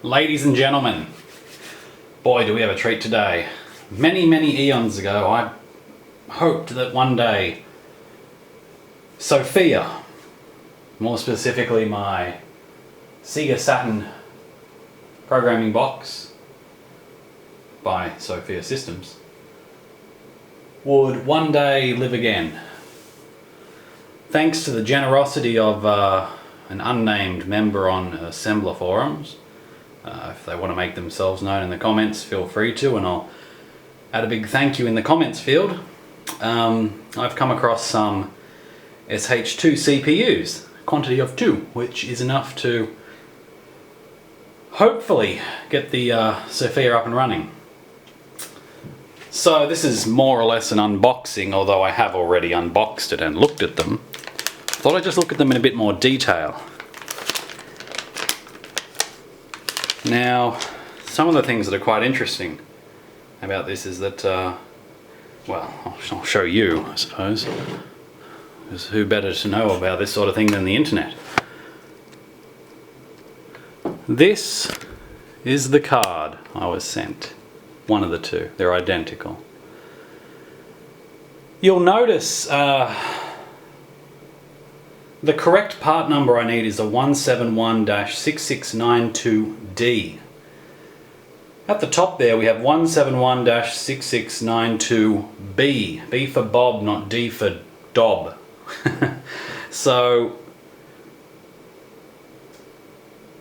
Ladies and gentlemen, boy do we have a treat today. Many eons ago I hoped that one day Sophia, more specifically my Sega Saturn programming box by Sophia Systems, would one day live again. Thanks to the generosity of an unnamed member on assembler forums. If they want to make themselves known in the comments, feel free to, and I'll add a big thank you in the comments field. I've come across some SH-2 CPUs, a quantity of 2, which is enough to hopefully get the Sophia up and running. So this is more or less an unboxing, although I have already unboxed it and looked at them. Thought I'd just look at them in a bit more detail. Now, some of the things that are quite interesting about this is that, well, I'll show you, I suppose, because who better to know about this sort of thing than the internet. This is the card I was sent. One of the two. They're identical. You'll notice the correct part number I need is a 171-6692D. At the top there we have 171-6692B. B for Bob, not D for Dob. So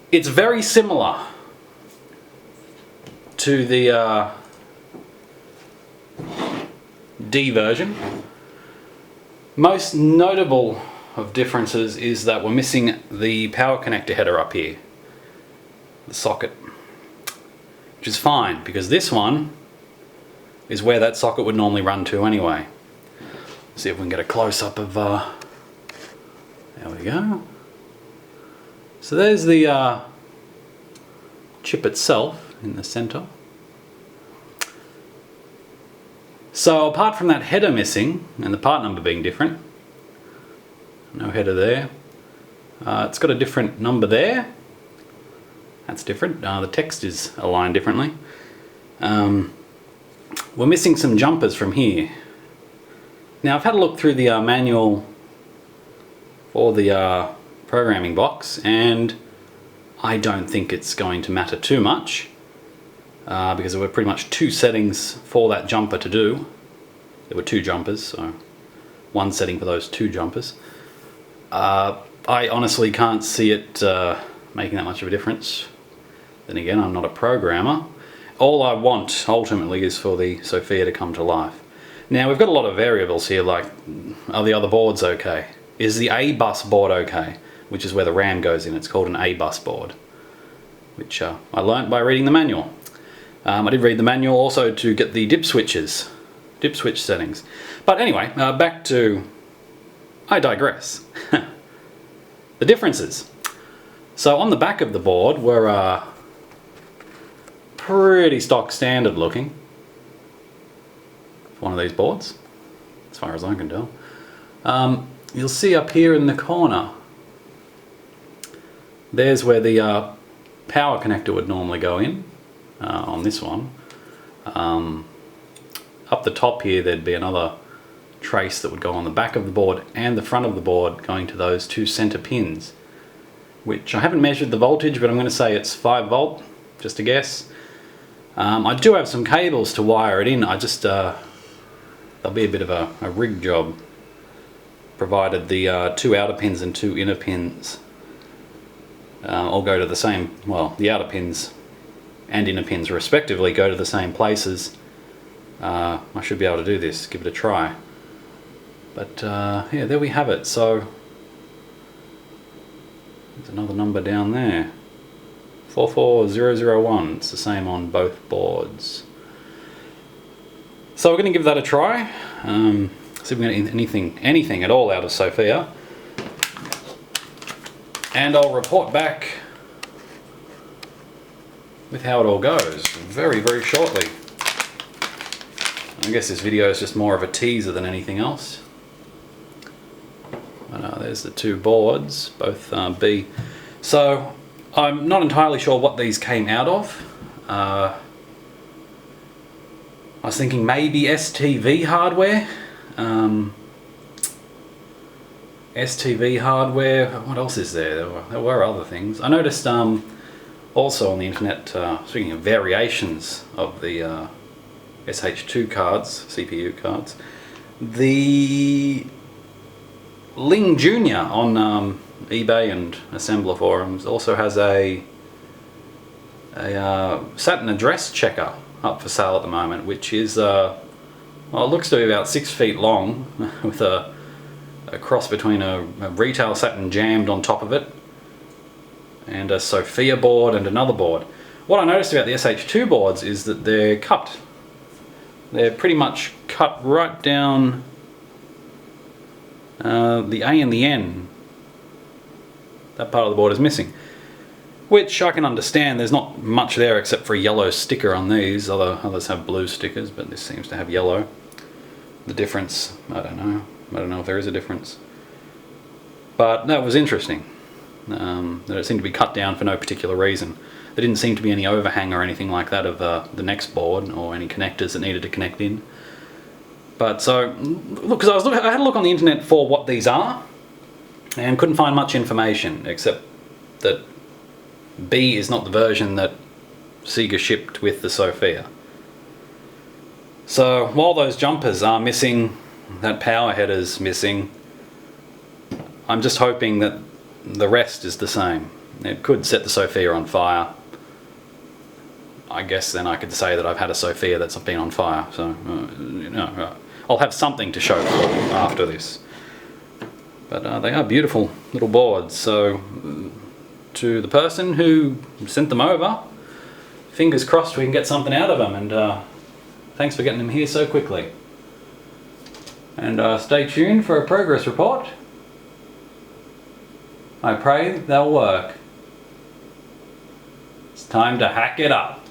it's very similar to the D version. Most notable of differences is that we're missing the power connector header up here, the socket, which is fine because this one is where that socket would normally run to anyway. Let's see if we can get a close-up of there we go. So there's the chip itself in the center. So apart from that header missing and the part number being different, no header there, it's got a different number there. That's different. The text is aligned differently. We're missing some jumpers from here. Now I've had a look through the manual for the programming box, and I don't think it's going to matter too much because there were pretty much 2 settings for that jumper to do. There were 2 jumpers, so 1 setting for those 2 jumpers. I honestly can't see it making that much of a difference. Then again, I'm not a programmer. All I want ultimately is for the Sophia to come to life. Now we've got a lot of variables here, like are the other boards okay? Is the A bus board okay? Which is where the RAM goes in. It's called an A bus board, which I learnt by reading the manual. I did read the manual also to get the dip switch settings. But anyway, back to, I digress. The differences. So on the back of the board were pretty stock standard looking for one of these boards, as far as I can tell. You'll see up here in the corner, there's where the power connector would normally go in on this one. Up the top here there'd be another trace that would go on the back of the board and the front of the board, going to those 2 center pins, which I haven't measured the voltage, but I'm going to say it's 5 volt, just a guess. I do have some cables to wire it in. I just there'll be a bit of a rig job, provided the 2 outer pins and 2 inner pins all go to the same, well, the outer pins and inner pins respectively go to the same places. I should be able to do this, give it a try. But yeah, there we have it. So there's another number down there, 44001. It's the same on both boards. So we're going to give that a try. See if we can get anything at all out of Sophia, and I'll report back with how it all goes very shortly. I guess this video is just more of a teaser than anything else. But, there's the 2 boards, both B. So I'm not entirely sure what these came out of. I was thinking maybe STV hardware. STV hardware, what else is there? There were other things. I noticed also on the internet, speaking of variations of the SH-2 cards, CPU cards, the Ling Jr. on eBay and assembler forums also has a Saturn address checker up for sale at the moment, which is, well, it looks to be about 6 feet long with a cross between a retail Saturn jammed on top of it and a Sophia board and another board. What I noticed about the SH-2 boards is that they're cut. They're pretty much cut right down the A and the N. That part of the board is missing, which I can understand. There's not much there except for a yellow sticker on these. Others have blue stickers, but this seems to have yellow. The difference, I don't know. I don't know if there is a difference. But that was interesting. That it seemed to be cut down for no particular reason. There didn't seem to be any overhang or anything like that of the next board or any connectors that needed to connect in. But so, look, because I had a look on the internet for what these are and couldn't find much information except that B is not the version that Sega shipped with the Sophia. So while those jumpers are missing, that power header's missing, I'm just hoping that the rest is the same. It could set the Sophia on fire. I guess then I could say that I've had a Sophia that's been on fire. So, you know, I'll have something to show for after this. But they are beautiful little boards. So, to the person who sent them over, fingers crossed we can get something out of them. And thanks for getting them here so quickly. And stay tuned for a progress report. I pray they'll work. It's time to hack it up.